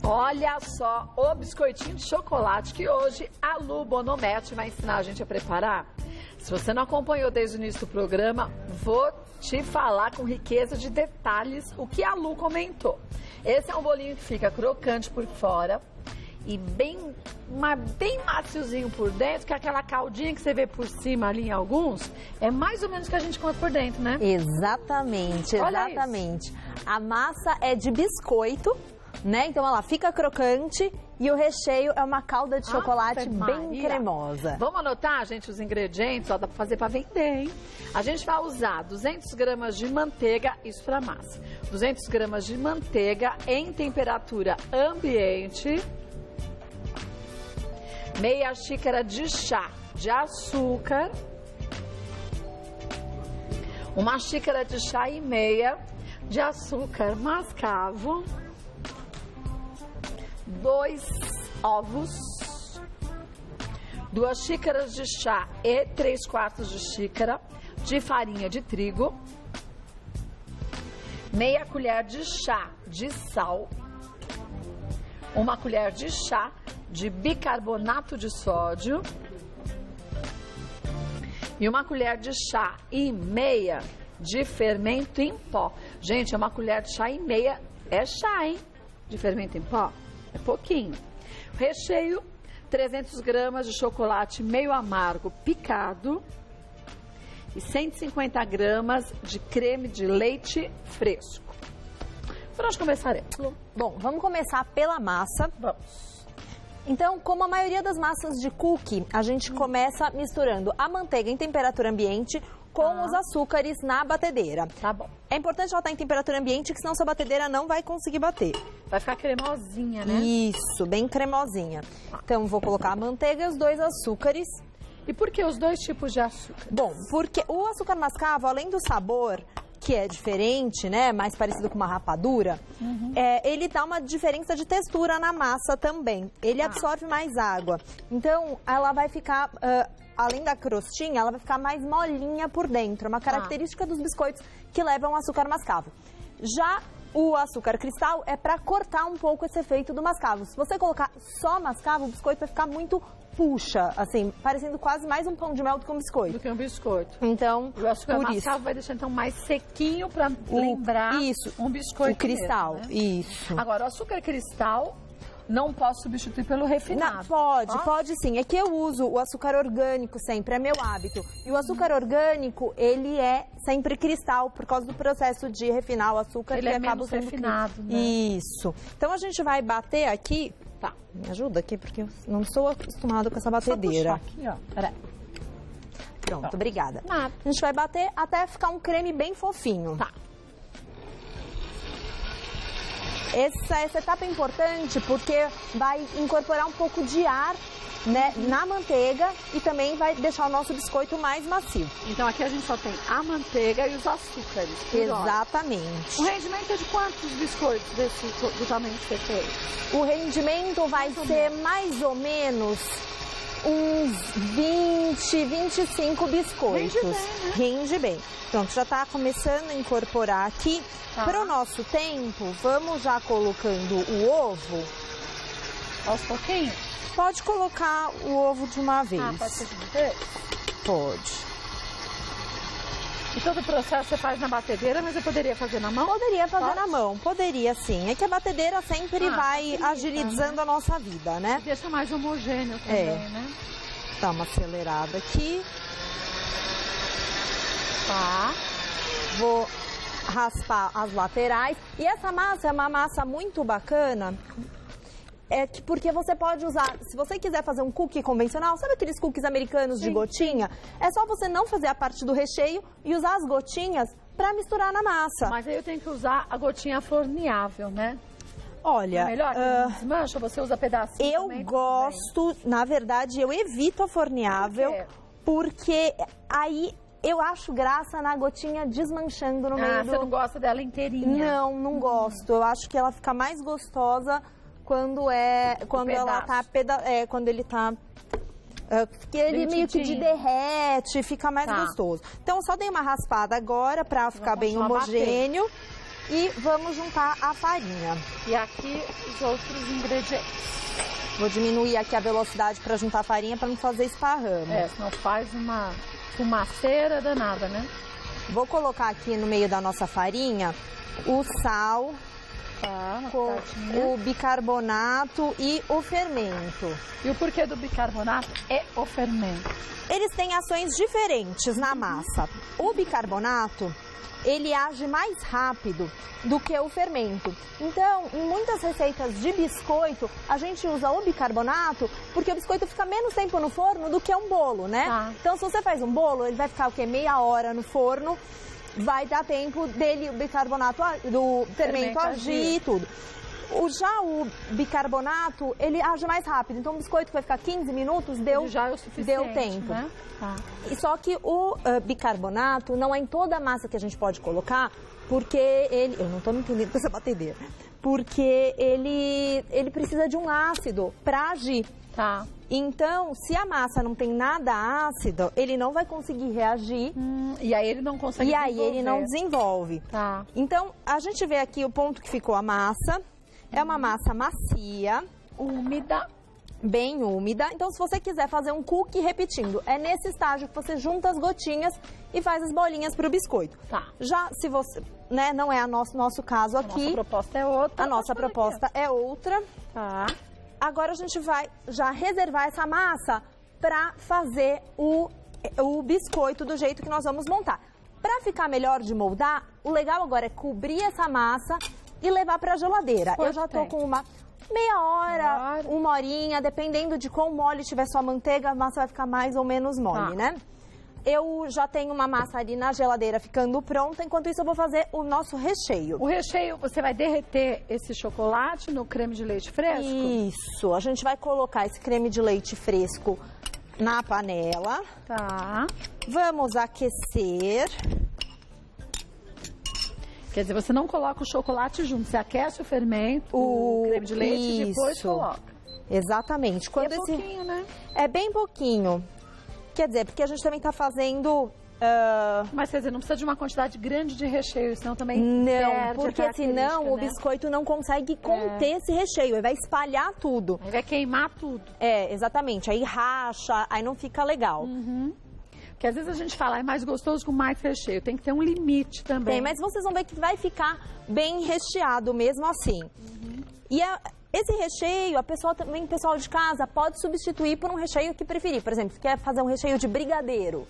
Olha só o biscoitinho de chocolate que hoje a Lu Bonometti vai ensinar a gente a preparar. Se você não acompanhou desde o início do programa, vou te falar com riqueza de detalhes o que a Lu comentou. Esse é um bolinho que fica crocante por fora e bem maciozinho por dentro, que é aquela caldinha que você vê por cima ali em alguns, é mais ou menos o que a gente conta por dentro, né? Exatamente, exatamente. A massa é de biscoito, né? Então ela fica crocante e o recheio é uma calda de chocolate bem cremosa. Vamos anotar, gente, os ingredientes? Ó, dá pra fazer pra vender, hein? A gente vai usar 200 gramas de manteiga, isso pra massa. 200 gramas de manteiga em temperatura ambiente. Meia xícara de chá de açúcar. Uma xícara de chá e meia de açúcar mascavo. 2 ovos, 2 xícaras de chá e 3/4 de xícara de farinha de trigo, meia colher de chá de sal, 1 colher de chá de bicarbonato de sódio e 1 colher de chá e meia de fermento em pó. Gente, é 1 colher de chá e meia, é chá, hein? De fermento em pó. É pouquinho. Recheio, 300 gramas de chocolate meio amargo picado e 150 gramas de creme de leite fresco. Por onde começaremos? Bom, vamos começar pela massa. Vamos. Então, como a maioria das massas de cookie, a gente começa misturando a manteiga em temperatura ambiente com os açúcares na batedeira. Tá bom. É importante ela estar em temperatura ambiente, que senão sua batedeira não vai conseguir bater. Vai ficar cremosinha, né? Isso, bem cremosinha. Então, vou colocar a manteiga e os 2 açúcares. E por que os 2 tipos de açúcar? Bom, porque o açúcar mascavo, além do sabor, que é diferente, né, mais parecido com uma rapadura, ele dá uma diferença de textura na massa também. Ele absorve mais água. Então, ela vai ficar, além da crostinha, ela vai ficar mais molinha por dentro. É uma característica dos biscoitos que levam açúcar mascavo. Já o açúcar cristal é para cortar um pouco esse efeito do mascavo. Se você colocar só mascavo, o biscoito vai ficar muito puxa, assim, parecendo quase mais um pão de mel do que um biscoito. Do que um biscoito. Então, o açúcar mascavo vai deixar então mais sequinho para lembrar um biscoito. O cristal, mesmo, né? Isso. Agora, o açúcar cristal não posso substituir pelo refinado. Não, pode sim. É que eu uso o açúcar orgânico sempre, é meu hábito. E o açúcar orgânico, ele é sempre cristal por causa do processo de refinar o açúcar. Ele é menos refinado, né? Isso. Então a gente vai bater aqui. Tá. Me ajuda aqui, porque eu não sou acostumada com essa batedeira. Só puxar aqui, ó. Peraí. Pronto, obrigada. Nada. A gente vai bater até ficar um creme bem fofinho. Tá. Essa etapa é importante porque vai incorporar um pouco de ar, né, na manteiga e também vai deixar o nosso biscoito mais macio. Então aqui a gente só tem a manteiga e os açúcares. Exatamente. O rendimento é de quantos biscoitos do tamanho que você fez? O rendimento vai ser mais ou menos uns 20, 25 biscoitos. Rende bem, né? Rende bem. Pronto, já está começando a incorporar aqui. Para o nosso tempo, vamos já colocando o ovo. Aos pouquinhos? Pode colocar o ovo de uma vez. Pode ser de uma vez? Pode. E todo o processo você faz na batedeira, mas eu poderia fazer na mão? Poderia fazer na mão, poderia sim. É que a batedeira sempre vai agilizando a nossa vida, né? Deixa mais homogêneo também, né? Dá uma acelerada aqui. Tá. Vou raspar as laterais. E essa massa é uma massa muito bacana, porque você pode usar, se você quiser fazer um cookie convencional, sabe aqueles cookies americanos de gotinha? É só você não fazer a parte do recheio e usar as gotinhas para misturar na massa. Mas aí eu tenho que usar a gotinha forneável, né? Olha, é melhor que não desmancha, você usa pedacinho eu também, gosto, na verdade, eu evito a forneável, porque aí eu acho graça na gotinha desmanchando no meio do... você não gosta dela inteirinha? Não gosto. Eu acho que ela fica mais gostosa quando ela tá quando ele tá que ele meio que derrete, fica mais gostoso. Então, eu só dei uma raspada agora pra ficar bem homogêneo. e vamos juntar a farinha. E aqui os outros ingredientes. Vou diminuir aqui a velocidade para juntar a farinha para não fazer esparramo. É, senão faz uma fumaceira danada, né? Vou colocar aqui no meio da nossa farinha o sal, Tá, com o bicarbonato e o fermento. E o porquê do bicarbonato é o fermento? Eles têm ações diferentes na massa. O bicarbonato, ele age mais rápido do que o fermento. Então, em muitas receitas de biscoito, a gente usa o bicarbonato porque o biscoito fica menos tempo no forno do que um bolo, né? Tá. Então, se você faz um bolo, ele vai ficar o quê? Meia hora no forno. Vai dar tempo dele, o bicarbonato, do fermento agir e tudo. Já o bicarbonato, ele age mais rápido. Então, o biscoito que vai ficar 15 minutos, deu tempo. Né? Tá. E só que o bicarbonato não é em toda a massa que a gente pode colocar, porque ele... Eu não estou me entendendo com essa batedeira. Porque ele precisa de um ácido para agir. Tá. Então, se a massa não tem nada ácido, ele não vai conseguir reagir. E aí ele não consegue desenvolver. E aí ele não desenvolve. Tá. Então, a gente vê aqui o ponto que ficou a massa. É uma massa macia. Úmida. Bem úmida. Então, se você quiser fazer um cookie repetindo, é nesse estágio que você junta as gotinhas e faz as bolinhas para o biscoito. Tá. Já se você, né, não é nosso caso aqui. A nossa proposta é outra. A nossa proposta é outra. Tá. Agora a gente vai já reservar essa massa para fazer o biscoito do jeito que nós vamos montar. Para ficar melhor de moldar, o legal agora é cobrir essa massa e levar para a geladeira. Eu já tô com uma meia hora, uma horinha, dependendo de quão mole tiver sua manteiga, a massa vai ficar mais ou menos mole, né? Eu já tenho uma massa ali na geladeira ficando pronta, enquanto isso eu vou fazer o nosso recheio. O recheio, você vai derreter esse chocolate no creme de leite fresco? Isso, a gente vai colocar esse creme de leite fresco na panela. Tá. Vamos aquecer. Quer dizer, você não coloca o chocolate junto, você aquece o fermento, o creme de leite e depois coloca. Exatamente. Quando pouquinho, né? É bem pouquinho. Quer dizer, porque a gente também está fazendo... Mas quer dizer, não precisa de uma quantidade grande de recheio, senão também não, porque senão o né? biscoito não consegue conter esse recheio, ele vai espalhar tudo. Aí vai queimar tudo. É, exatamente, aí racha, aí não fica legal. Porque às vezes a gente fala, é mais gostoso com mais recheio, tem que ter um limite também. Tem, mas vocês vão ver que vai ficar bem recheado mesmo assim. E esse recheio, o pessoal de casa pode substituir por um recheio que preferir. Por exemplo, se quer fazer um recheio de brigadeiro,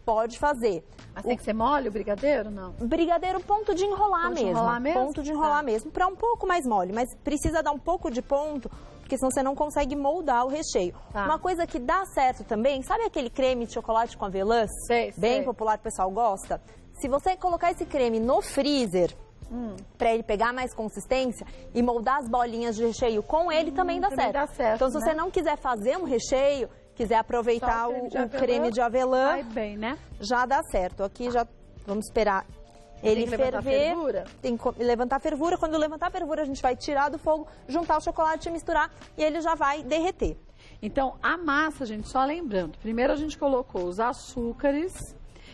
pode fazer. Mas tem que ser mole o brigadeiro, não? Brigadeiro, ponto de enrolar mesmo. Ponto de enrolar mesmo, para um pouco mais mole. Mas precisa dar um pouco de ponto, porque senão você não consegue moldar o recheio. Tá. Uma coisa que dá certo também, sabe aquele creme de chocolate com avelãs? Bem popular, o pessoal gosta? Se você colocar esse creme no freezer, para ele pegar mais consistência e moldar as bolinhas de recheio com ele, também dá certo. Então, se você não quiser fazer um recheio, quiser aproveitar o creme de avelã, vai bem, né? Já dá certo. Aqui já vamos esperar ele ferver. Tem que levantar a fervura. Quando levantar a fervura, a gente vai tirar do fogo, juntar o chocolate e misturar e ele já vai derreter. Então, a massa, gente, só lembrando, primeiro a gente colocou os açúcares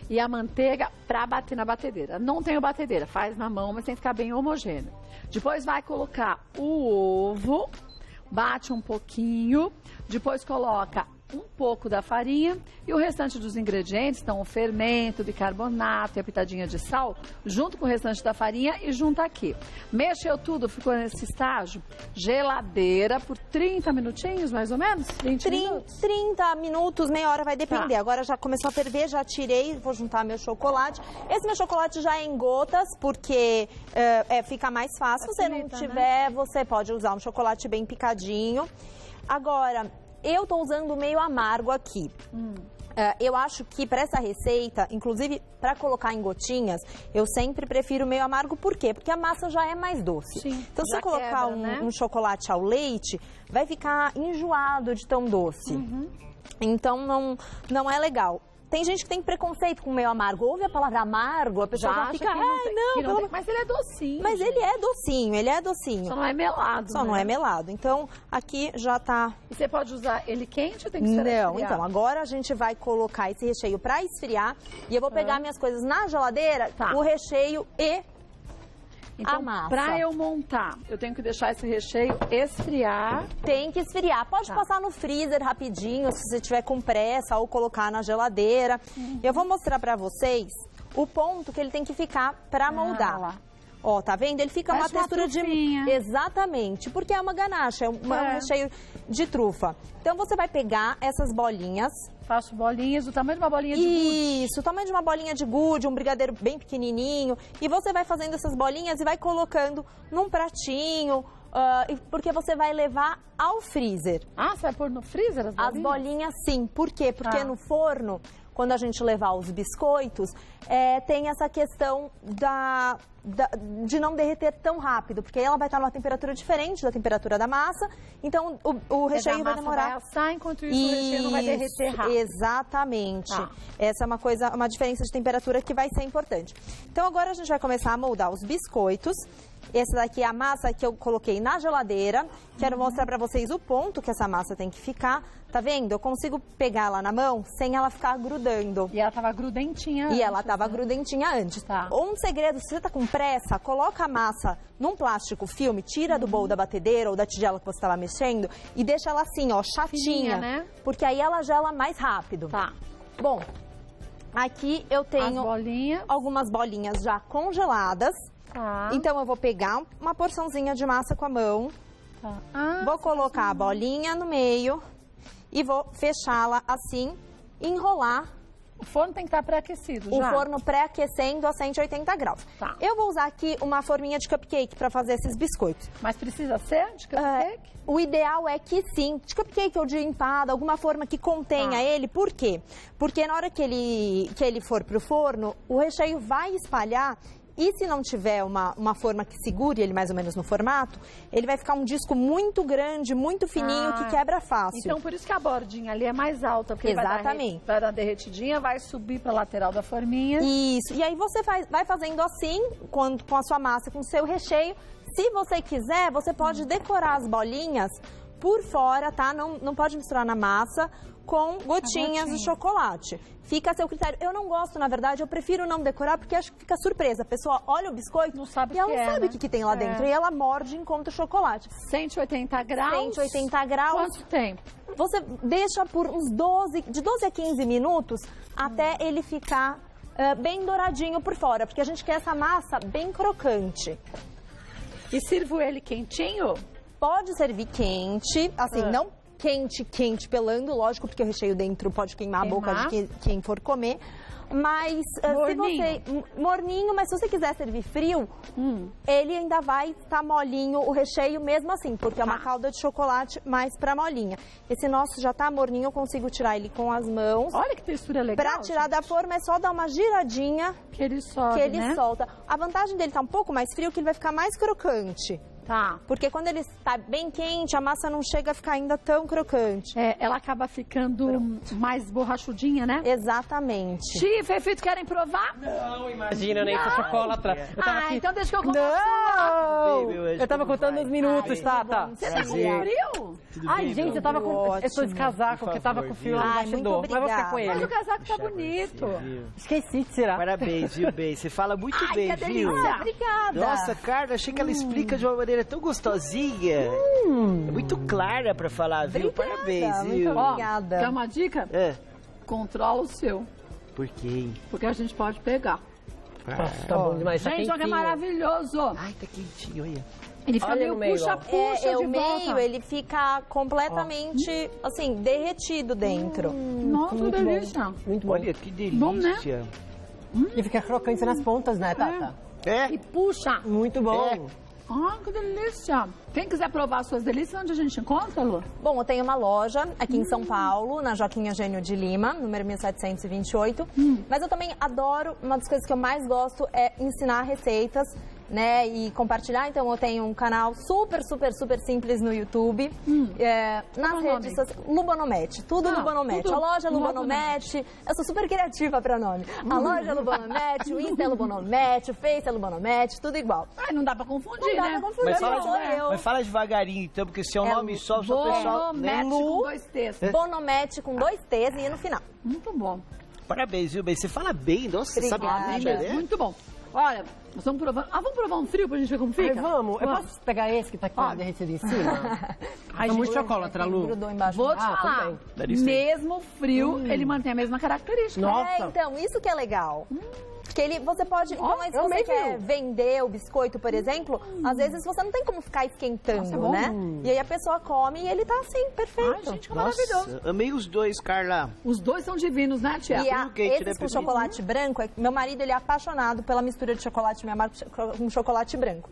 e a manteiga para bater na batedeira. Não tem batedeira, faz na mão, mas tem que ficar bem homogêneo. Depois vai colocar o ovo, bate um pouquinho, depois coloca um pouco da farinha e o restante dos ingredientes, então o fermento, o bicarbonato e a pitadinha de sal, junto com o restante da farinha e junta aqui. Mexeu tudo, ficou nesse estágio, geladeira por 30 minutinhos, mais ou menos? 20 minutos? 30 minutos, meia hora, vai depender. Tá. Agora já começou a ferver, já tirei, vou juntar meu chocolate. Esse meu chocolate já é em gotas, porque fica mais fácil. Se você não tiver, você pode usar um chocolate bem picadinho. Agora, eu tô usando meio amargo aqui. Eu acho que para essa receita, inclusive para colocar em gotinhas, eu sempre prefiro meio amargo. Por quê? Porque a massa já é mais doce. Sim, então, se você colocar um chocolate ao leite, vai ficar enjoado de tão doce. Então, não é legal. Tem gente que tem preconceito com meio amargo. Ouve a palavra amargo, a pessoa já fica... Mas ele é docinho. Mas ele é docinho, Só não é melado. Só não é melado. Então, aqui já tá... E você pode usar ele quente ou tem que ser esfriado? Não, então, agora a gente vai colocar esse recheio para esfriar. E eu vou pegar minhas coisas na geladeira, o recheio Então, a massa. pra eu montar, eu tenho que deixar esse recheio esfriar. Tem que esfriar. Pode passar no freezer rapidinho, se você tiver com pressa, ou colocar na geladeira. Eu vou mostrar pra vocês o ponto que ele tem que ficar pra moldar. Lá. Ó, tá vendo? Ele fica Parece uma textura uma trufinha. Exatamente, porque é uma ganache, é um recheio de trufa. Então você vai pegar essas bolinhas. Faço bolinhas do tamanho de uma bolinha de gude. Isso, o tamanho de uma bolinha de gude, um brigadeiro bem pequenininho. E você vai fazendo essas bolinhas e vai colocando num pratinho, porque você vai levar ao freezer. Ah, você vai pôr no freezer as bolinhas? As bolinhas, sim. Por quê? Porque no forno, quando a gente levar os biscoitos, tem essa questão de não derreter tão rápido, porque ela vai estar numa temperatura diferente da temperatura da massa, então o recheio vai demorar. Vai assar, enquanto isso o recheio não vai derreter rápido. Exatamente. Essa é uma diferença de temperatura que vai ser importante. Então agora a gente vai começar a moldar os biscoitos. Essa daqui é a massa que eu coloquei na geladeira. Quero mostrar pra vocês o ponto que essa massa tem que ficar. Tá vendo? Eu consigo pegar ela na mão sem ela ficar grudando. E ela tava grudentinha antes. E ela tava grudentinha antes. Tá. Um segredo, se você tá com pressa, coloca a massa num plástico filme, tira do bowl da batedeira ou da tigela que você estava mexendo e deixa ela assim, ó, chatinha. Fininha, né? Porque aí ela gela mais rápido. Tá. Bom, aqui eu tenho algumas bolinhas já congeladas. Tá. Então eu vou pegar uma porçãozinha de massa com a mão. Tá. Vou colocar a bolinha no meio e vou fechá-la assim, enrolar. O forno tem que estar pré-aquecido já? O forno pré-aquecendo a 180 graus. Tá. Eu vou usar aqui uma forminha de cupcake para fazer esses biscoitos. Mas precisa ser de cupcake? O ideal é que sim, de cupcake ou de empada, alguma forma que contenha ele. Por quê? Porque na hora que ele for pro forno, o recheio vai espalhar. E se não tiver uma forma que segure ele mais ou menos no formato, ele vai ficar um disco muito grande, muito fininho, que quebra fácil. Então, por isso que a bordinha ali é mais alta, porque exatamente. Vai dar derretidinha, vai subir para a lateral da forminha. Isso, e aí você vai fazendo assim, com a sua massa, com o seu recheio. Se você quiser, você pode decorar as bolinhas por fora, tá? Não pode misturar na massa com gotinhas de chocolate. Fica a seu critério. Eu não gosto, na verdade, eu prefiro não decorar, porque acho que fica surpresa. A pessoa olha o biscoito não sabe e ela que não sabe né? o que tem lá dentro. E ela morde e encontra o chocolate. 180 graus? 180 graus. Quanto tempo? Você deixa por uns de 12 a 15 minutos até ele ficar bem douradinho por fora, porque a gente quer essa massa bem crocante. E sirvo ele quentinho? Pode servir quente, assim, não quente, pelando, lógico, porque o recheio dentro pode queimar a boca de quem for comer. Mas morninho, mas se você quiser servir frio, ele ainda vai estar molinho, o recheio mesmo assim, porque é uma calda de chocolate mais pra molinha. Esse nosso já tá morninho, eu consigo tirar ele com as mãos. Olha que textura legal. Pra tirar da forma é só dar uma giradinha que ele solta. A vantagem dele tá um pouco mais frio, que ele vai ficar mais crocante. Tá. Porque quando ele está bem quente, a massa não chega a ficar ainda tão crocante. Ela acaba ficando mais borrachudinha, né? Exatamente. Tia e Fefito, querem provar? Não, imagina, eu nem sou chocolatra. Eu tava aqui... então deixa que eu começo. Não! Eu tava contando os minutos, tá? Você tá com frio? Ai, gente, eu tava com... Eu sou de casaco, porque eu tava com frio no bastidor. Mas vou ficar com ele. Mas o casaco tá bonito. Esqueci de tirar. Parabéns, viu, Bey? Você fala muito bem, que viu? delícia. Obrigada. Nossa, Carla, achei que ela explica de uma maneira tão gostosinha. É muito clara pra falar, viu? Obrigada, Parabéns, viu? muito obrigada. Quer uma dica? Controla o seu. Por quê? Porque a gente pode pegar. Nossa, tá bom demais. Tá gente, olha que maravilhoso. Ai, tá quentinho, olha. Ele fica Olha meio no meio, puxa-puxa de o meio, volta. ele fica completamente, assim, derretido dentro. Nossa, que delícia. Muito bom. Olha que delícia. Bom, né? E fica crocante nas pontas, né, Tata? E puxa. Muito bom. Que delícia. Quem quiser provar suas delícias, onde a gente encontra, Lu? Bom, eu tenho uma loja aqui em São Paulo, na Joaquim Eugênio de Lima, número 1728. Mas eu também adoro, uma das coisas que eu mais gosto é ensinar receitas, né, e compartilhar. Então eu tenho um canal super simples no YouTube, nas redes sociais, Lubonomete, tudo Lubonomete. Tudo A loja Lubonomete, eu sou super criativa para nome. A loja Lubonomete, o Insta é Lubonomete, o Face é Lubonomete, tudo igual. Ai, não dá pra confundir, Não dá né? pra confundir, sou eu. Mas fala devagarinho, então, porque se é um nome só o pessoal... Bonomete com 2 T's. Bonomete com 2 T's e no final. Muito bom. Parabéns, viu, Bey? Você fala bem, nossa, você sabe Obrigada. muito, né? Muito bom. Olha, nós estamos provando. Vamos provar um frio pra gente ver como fica? Ai, vamos. Eu posso pegar esse que tá aqui derretido em cima? Ai, tá muito chocolate, Lu. Vou te falar. Mesmo frio, ele mantém a mesma característica. Nossa. Então, isso que é legal. Porque você pode... Então, se você quer vender o biscoito, por exemplo, às vezes você não tem como ficar esquentando, né? E aí a pessoa come e ele tá assim, perfeito. Ai, gente, que maravilhoso. Amei os dois, Carla. Os dois são divinos, né, tia? E esses com chocolate branco, meu marido, ele é apaixonado pela mistura de chocolate meio amargo com chocolate branco.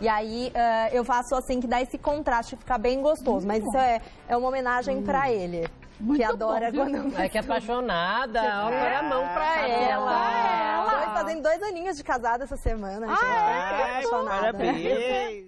E aí eu faço assim, que dá esse contraste, fica bem gostoso. Mas isso é uma homenagem pra ele. Muito que adora bom, quando... É que é apaixonada, ó, põe a mão pra ela. Fazendo 2 aninhos de casada essa semana. Ai, parabéns.